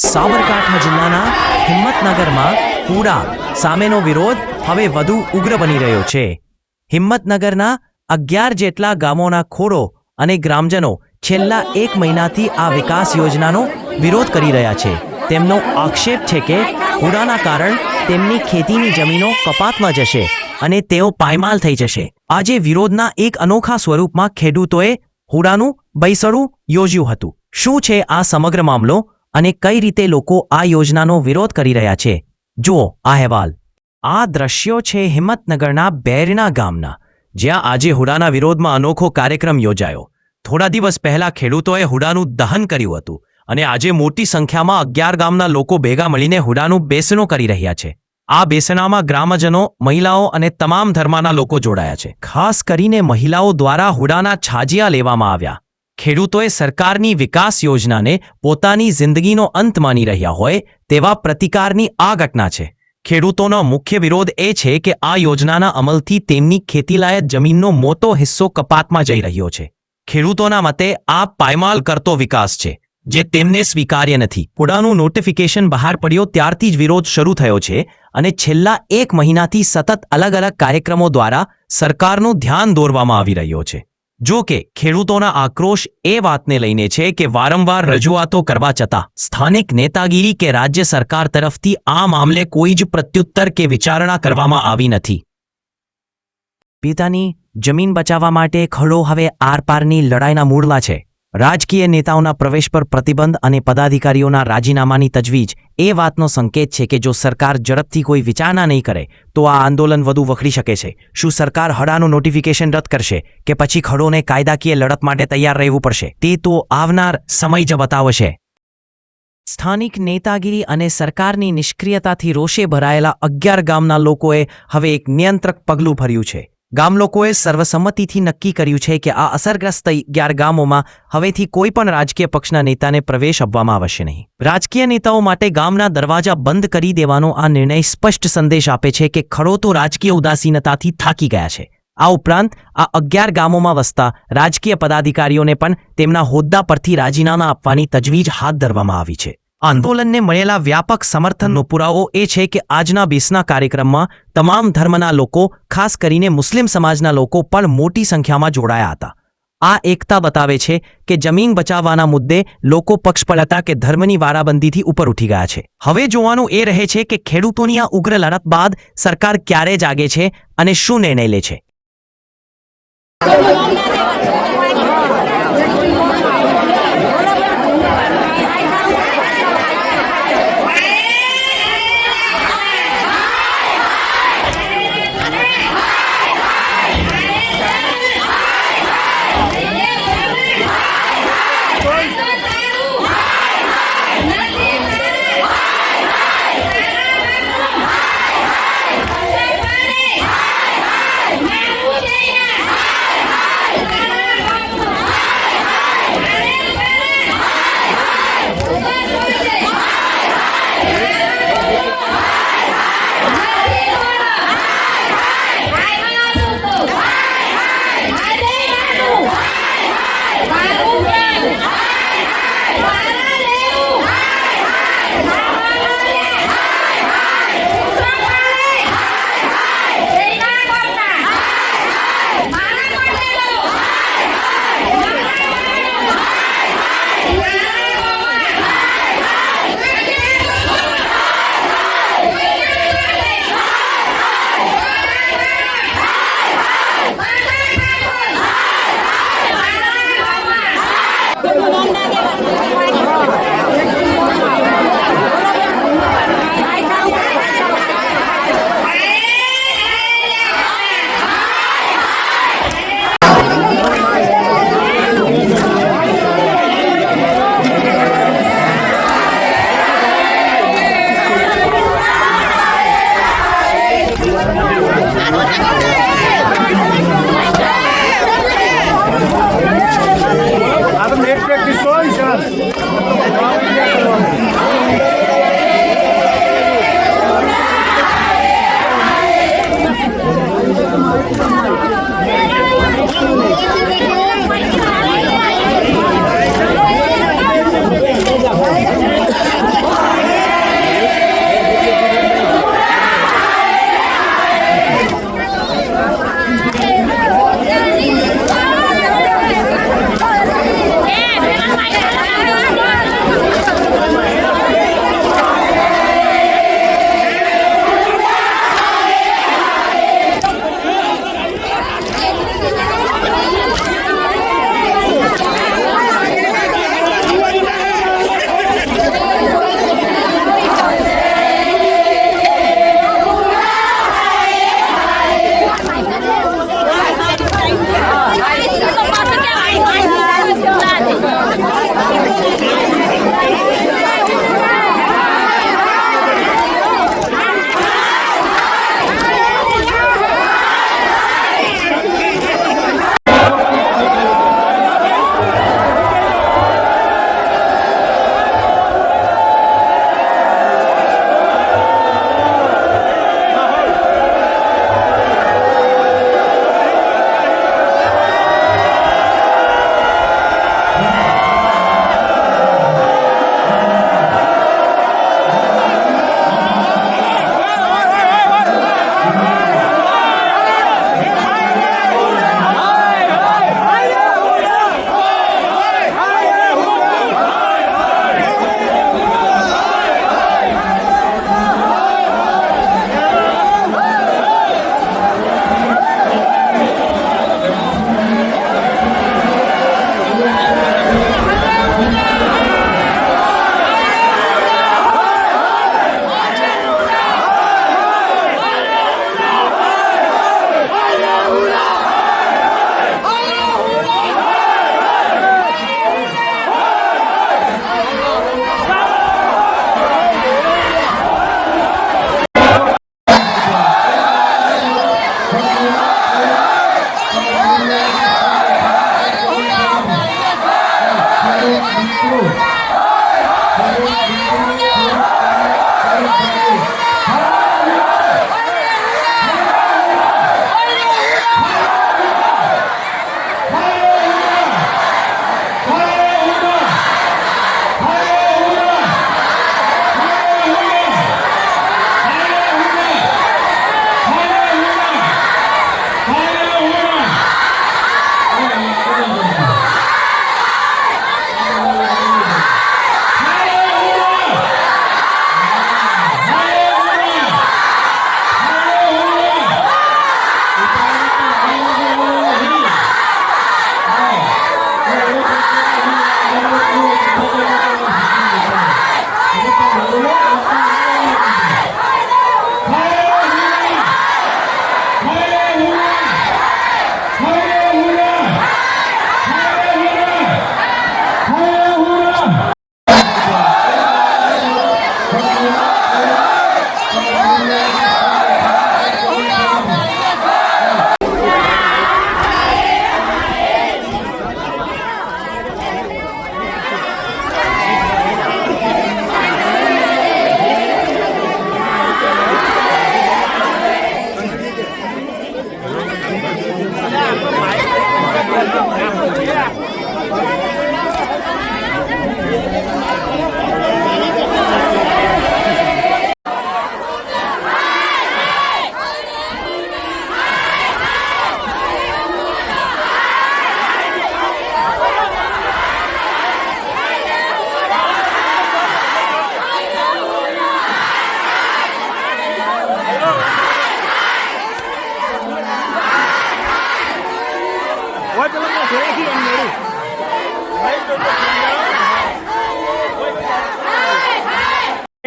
સાબરકાંઠા જિલ્લાના હિંમતનગરમાં હુડા સામેનો વિરોધ હવે વધુ ઉગ્ર બની રહ્યો છે। હિંમતનગરના 11 જેટલા ગામોના ખોડો અને ગ્રામજનો છેલ્લા 1 મહિનાથી આ વિકાસ યોજનાનો વિરોધ કરી રહ્યા છે। તેમનો આક્ષેપ છે કે હુડાના કારણ તેમની ખેતીની જમીનો કપાતમાં જશે અને તેઓ પાયમાલ થઈ જશે। આજે વિરોધના એક અનોખા સ્વરૂપમાં ખેડૂતોએ હુડાનું બૈસણું યોજ્યું હતું। શું છે આ સમગ્ર મામલો અને કઈ રીતે લોકો આ યોજનાનો વિરોધ કરી રહ્યા છે? જુઓ આ અહેવાલ। આ દ્રશ્યો છે હિંમતનગરના બેરના ગામના, જ્યાં આજે હુડાના વિરોધમાં અનોખો કાર્યક્રમ યોજાયો। થોડા દિવસ પહેલા ખેડૂતોએ હુડાનું દહન કર્યું હતું અને આજે મોટી સંખ્યામાં 11 ગામના લોકો ભેગા મળીને હુડાનું બેસણું કરી રહ્યા છે। આ બેસણામાં ગ્રામજનો, મહિલાઓ અને તમામ ધર્મના લોકો જોડાયા છે। ખાસ કરીને મહિલાઓ દ્વારા હુડાના છાજિયા લેવામાં આવ્યા। ખેડૂતોએ સરકારની વિકાસ યોજનાને પોતાની જિંદગીનો અંત માની રહ્યા હોય તેવા પ્રતિકારની આ ઘટના છે। ખેડૂતોનો મુખ્ય વિરોધ એ છે કે આ યોજનાના અમલથી તેમની ખેતીલાયક જમીનનો મોટો હિસ્સો કપાતમાં જઈ રહ્યો છે। ખેડૂતોના મતે આ પાયમાલ કરતો વિકાસ છે, જે તેમને સ્વીકાર્ય નથી। હુડાનું નોટિફિકેશન બહાર પડ્યો ત્યારથી જ વિરોધ શરૂ થયો છે અને છેલ્લા 1 મહિનાથી સતત અલગ અલગ કાર્યક્રમો દ્વારા સરકારનું ધ્યાન દોરવામાં આવી રહ્યો છે। જો કે ખેડૂતોના આક્રોશ એ વાતને લઈને છે કે વારંવાર રજૂઆતો કરવા છતાં સ્થાનિક નેતાગીરી કે રાજ્ય સરકાર તરફથી આ મામલે કોઈ જ પ્રત્યુત્તર કે વિચારણા કરવામાં આવી નથી। પિતાની જમીન બચાવવા માટે ખડો હવે આરપારની લડાઈના મૂળમાં છે। રાજકીય નેતાઓના પ્રવેશ પર પ્રતિબંધ અને પદાધિકારીઓના રાજીનામાની તજવીજ એ વાતનો સંકેત છે કે જો સરકાર ઝડપથી કોઈ વિચારણા નહીં કરે તો આ આંદોલન વધુ વખરી શકે છે। શું સરકાર હડાનું નોટિફિકેશન રદ કરશે કે પછી ખડોને કાયદાકીય લડત માટે તૈયાર રહેવું પડશે, તે તો આવનાર સમય જ બતાવશે। સ્થાનિક નેતાગીરી અને સરકારની નિષ્ક્રિયતાથી રોષે ભરાયેલા 11 ગામના લોકોએ હવે એક નિયંત્રક પગલું ભર્યું છે। ગામ લોકોએ સર્વસંમતિથી નક્કી કર્યું છે કે આ અસરગ્રસ્ત 11 ગામોમાં હવેથી કોઈ પણ રાજકીય પક્ષના નેતાને પ્રવેશ આપવામાં આવશે નહીં। રાજકીય નેતાઓ માટે ગામના દરવાજા બંધ કરી દેવાનો આ નિર્ણય સ્પષ્ટ સંદેશ આપે છે કે ખડો તો રાજકીય ઉદાસીનતાથી થાકી ગયા છે। આ ઉપરાંત આ 11 ગામોમાં વસતા રાજકીય પદાધિકારીઓને પણ તેમના હોદ્દા પરથી રાજીનામા આપવાની તજવીજ હાથ ધરવામાં આવી છે। આંદોલનને મળેલા વ્યાપક સમર્થનનો પુરાવો એ છે કે આજના બેસના કાર્યક્રમમાં તમામ ધર્મના લોકો, ખાસ કરીને મુસ્લિમ સમાજના લોકો પણ મોટી સંખ્યામાં જોડાયા હતા। આ એકતા બતાવે છે કે જમીન બચાવવાના મુદ્દે લોકો પક્ષપલટા કે ધર્મની વારાબંધીથી ઉપર ઉઠી ગયા છે। હવે જોવાનું એ રહે છે કે ખેડૂતોની આ ઉગ્ર લડત બાદ સરકાર ક્યારે જાગે છે અને શું નિર્ણય લે છે।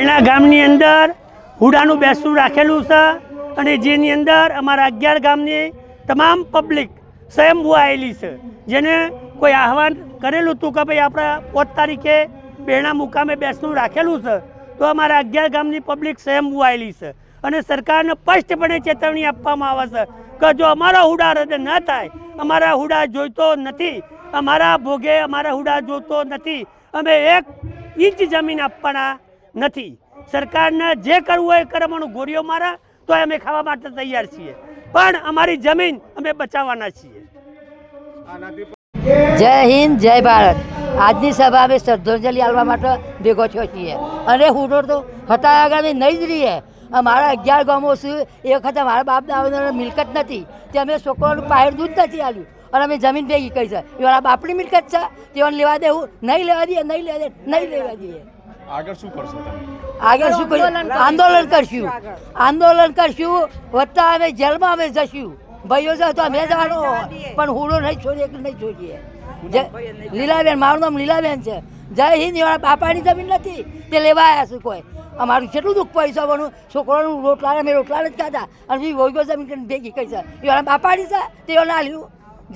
એના ગામની અંદર હુડાનું બેસતું રાખેલું છે અને જેની અંદર અમારા 11 ગામની તમામ પબ્લિક સ્વયંભૂ આવેલી છે, જેને કોઈ આહવાન કરેલું હતું કે ભાઈ આપણે 5 તારીખે બેરણા મુકામે બેસતું રાખેલું છે, તો અમારા 11 ગામની પબ્લિક સ્વયંભૂ આવેલી છે અને સરકારને સ્પષ્ટપણે ચેતવણી આપવામાં આવે છે કે જો અમારા હુડા રદ ન થાય, અમારા હુડા જોઈતો નથી, અમારા ભોગે અમારા હુડા જોતો નથી, અમે 1 ઇંચ જમીન આપવાના નથી. સરકારને જે કરવું હોય કરવાનું, ગોળીઓ મારા તો અમે ખાવા માટે તૈયાર છીએ, પણ અમારી જમીન અમે બચાવવાના છીએ. જય હિન્દ, જય ભારત. આજની સભા અમે શ્રદ્ધાંજલિ આપવા માટે ભેગો થયો છીએ અને હુડો તો હતા આગામી નહીં જ રહીએ. અમારા 11 ગામો છે, એ વખતે મારા બાપ દાદાની મિલકત નથી, તે અમે છોકરાનું પાહેર દૂધ નથી આવ્યું અને અમે જમીન ભેગી કરી છે. એ મારા બાપની મિલકત છે, તેઓને લેવા દેવું નહીં, લેવા દઈએ નહીં, લેવા દઈએ. આગળ શું કરશો તમે? આગળ શું કરીશું? આંદોલન કરશું, વત્તા અમે જેલમાં અમે જશું. ભાઈઓ છે તો અમે જવાનો, પણ હુડો નહીં છોડીએ. લીલાબેન, મારું નામ લીલાબેન છે. જય હિન્દ. મારા બાપાની જમીન નથી, તે લેવા આવ્યા છે કોઈ. અમારું કેટલું દુઃખ પૈસાવાનું, છોકરાનું રોટલા જ ખાતા અને બીજી વોઈગો જમીન ભેગી કરી છે. એ મારા બાપાની છે, તેઓ ના લ્યું.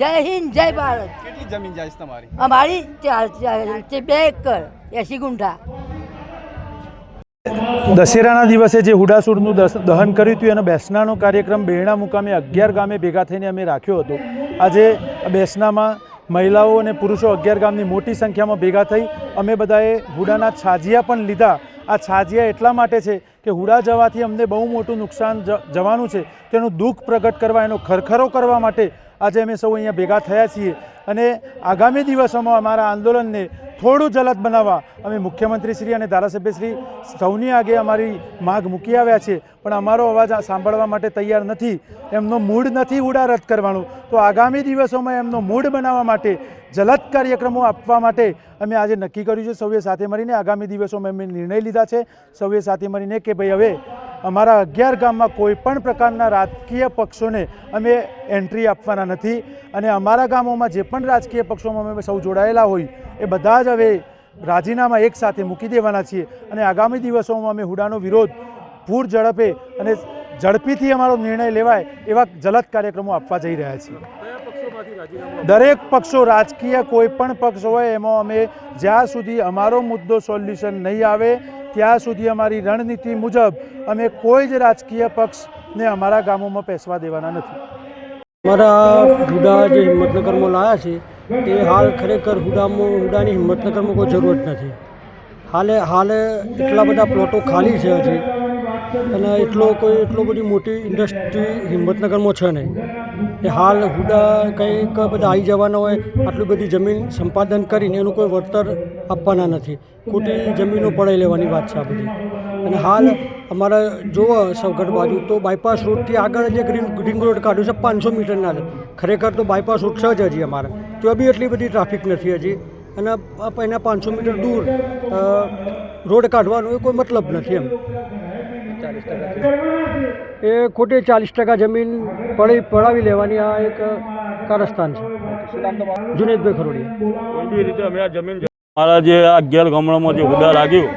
જય હિન્દ, જય ભારત. કેટલી જમીન જાય છે તમારી? અમારી 2 એકર 80 ગુંઠા. દશેરાના દિવસે જે હુડાસુરનું દહન કર્યું હતું એનો બેસનાનો કાર્યક્રમ બેરણા મુકામે 11 ગામે ભેગા થઈને અમે રાખ્યો હતો. આજે બેસનામાં મહિલાઓ અને પુરુષો 11 ગામની મોટી સંખ્યામાં ભેગા થઈ અમે બધાએ હુડાના છાજિયા પણ લીધા. આ છાજિયા એટલા માટે છે કે હુડા જવાથી અમને બહુ મોટું નુકસાન જવાનું છે, તેનું દુઃખ પ્રગટ કરવા, એનો ખરખરો કરવા માટે આજે અમે સૌ અહીંયા ભેગા થયા છીએ અને આગામી દિવસોમાં અમારા આંદોલનને થોડું જલદ બનાવવા અમે મુખ્યમંત્રીશ્રી અને ધારાસભ્યશ્રી સૌની આગે અમારી માગ મૂકી આવ્યા છે, પણ અમારો અવાજ સાંભળવા માટે તૈયાર નથી. એમનો મૂડ નથી હુડા રદ કરવાનું, તો આગામી દિવસોમાં એમનો મૂડ બનાવવા માટે જલદ કાર્યક્રમો આપવા માટે અમે આજે નક્કી કર્યું છે. સૌએ સાથે મળીને આગામી દિવસોમાં અમે નિર્ણય લીધા છે સૌએ સાથે મળીને કે ભાઈ હવે અમારા 11 ગામમાં કોઈ પણ પ્રકારના રાજકીય પક્ષોને અમે એન્ટ્રી આપવાના નથી અને અમારા ગામોમાં જે પણ રાજકીય પક્ષોમાં અમે સૌ જોડાયેલા હોય એ બધા જ હવે રાજીનામા એક સાથે મૂકી દેવાના છીએ અને આગામી દિવસોમાં અમે હુડાનો વિરોધ પૂર ઝડપે અને ઝડપીથી અમારો નિર્ણય લેવાય એવા જલદ કાર્યક્રમો આપવા જઈ રહ્યા છીએ. દરેક પક્ષો, રાજકીય કોઈ પણ પક્ષ હોય એમાં અમે જ્યાં સુધી અમારો મુદ્દો સોલ્યુશન નહીં આવે ત્યાં સુધી અમારી રણનીતિ મુજબ અમે કોઈ જ રાજકીય પક્ષને અમારા ગામોમાં પેસવા દેવાના નથી. અમારા હુડા જે હિંમતનગરમાં લાવ્યા છે એ હાલ ખરેખર હુડાની હિંમતનગરમાં કોઈ જરૂરત નથી. હાલે એટલા બધા પ્લોટો ખાલી છે હજી અને એટલો બધી મોટી ઇન્ડસ્ટ્રી હિંમતનગરમાં છે નહીં. એ હાલ હુડા કંઈક બધા આવી જવાના હોય, આટલી બધી જમીન સંપાદન કરીને એનું કોઈ વળતર આપવાના નથી. ખોટી જમીનો પડાઈ લેવાની વાત છે આ બધી. અને હાલ અમારે જોવો સૌગઢ બાજુ તો બાયપાસ રોડથી આગળ જે રિંગ રોડ કાઢ્યું છે 500 મીટરના, ખરેખર તો બાયપાસ રોડ છે જ હજી અમારે, તો બી એટલી બધી ટ્રાફિક નથી હજી અને એના 500 મીટર દૂર રોડ કાઢવાનો એ કોઈ મતલબ નથી. એમ એ ખોટી 40% જમીન પડાવી લેવાની આ એક કારસ્તાન છે. જુનેદભાઈ ખરોડિયા. એવી રીતે અમે આ જમીન અમારા જે 11 ગામડામાં જે હુડા લાગ્યું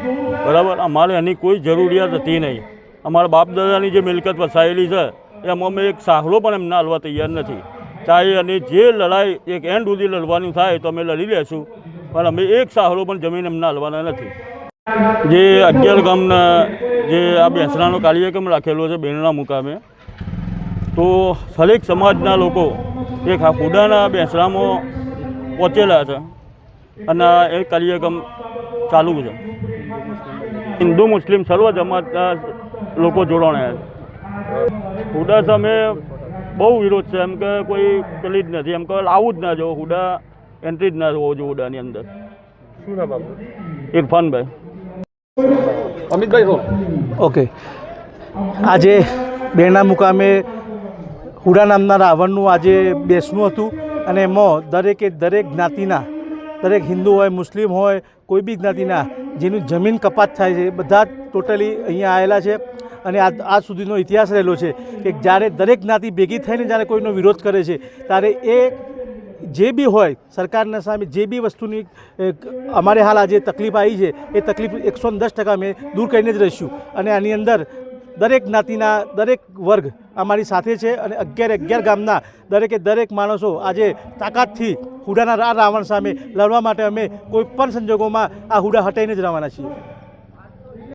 બરાબર, અમારે એની કોઈ જરૂરિયાત હતી નહીં. અમારા બાપ દાદાની જે મિલકત વસાયેલી છે એમાં અમે એક સાહલો પણ એમને હાલવા તૈયાર નથી. ચાહે અને જે લડાઈ એક એન્ડ સુધી લડવાની થાય તો અમે લડી લેશું, પણ અમે એક સાહલો પણ જમીન એમને હાલવાના નથી. જે 11 ગામના જે આ બેસણાનો કાર્યક્રમ રાખેલો છે બેરણા મુકામે, તો દરેક સમાજના લોકો એક હુડાના બેસણામાં પહોંચેલા છે અને એ કાર્યક્રમ ચાલુ છે. હિન્દુ મુસ્લિમ સર્વ જમાતના લોકો જોડાણા છે. હુડા સામે બહુ વિરોધ છે, એમ કે કોઈ પેલી જ નથી, એમ કે લાવવું જ ના જો, હુડા એન્ટ્રી જ ના હોવો જોઈએ હુડાની અંદર. શું નામ આપનું? ઇરફાનભાઈ. અમિતભાઈ હો. ઓકે, આજે બેરણા મુકામે હુડા નામના રાવણનું આજે બેસણું હતું અને એમાં દરેક જ્ઞાતિના, દરેક હિન્દુ હોય, મુસ્લિમ હોય, કોઈ બી જ્ઞાતિના જેનું જમીન કપાત થાય છે બધા ટોટલી અહીંયા આવેલા છે. અને આજ સુધીનો ઇતિહાસ રહેલો છે કે જ્યારે દરેક જ્ઞાતિ ભેગી થઈને જ્યારે કોઈનો વિરોધ કરે છે ત્યારે એ જે બી હોય સરકારના સામે જે બી વસ્તુની અમારે હાલ આજે તકલીફ આવી છે એ તકલીફ 110% અમે દૂર કરીને જ રહીશું અને આની અંદર દરેક જ્ઞાતિના દરેક વર્ગ અમારી સાથે છે અને 11 ગામના દરેક માણસો આજે તાકાતથી હુડાના રાવણ સામે લડવા માટે અમે કોઈ પણ સંજોગોમાં આ હુડા હટાઈને જ રહેવાના છીએ.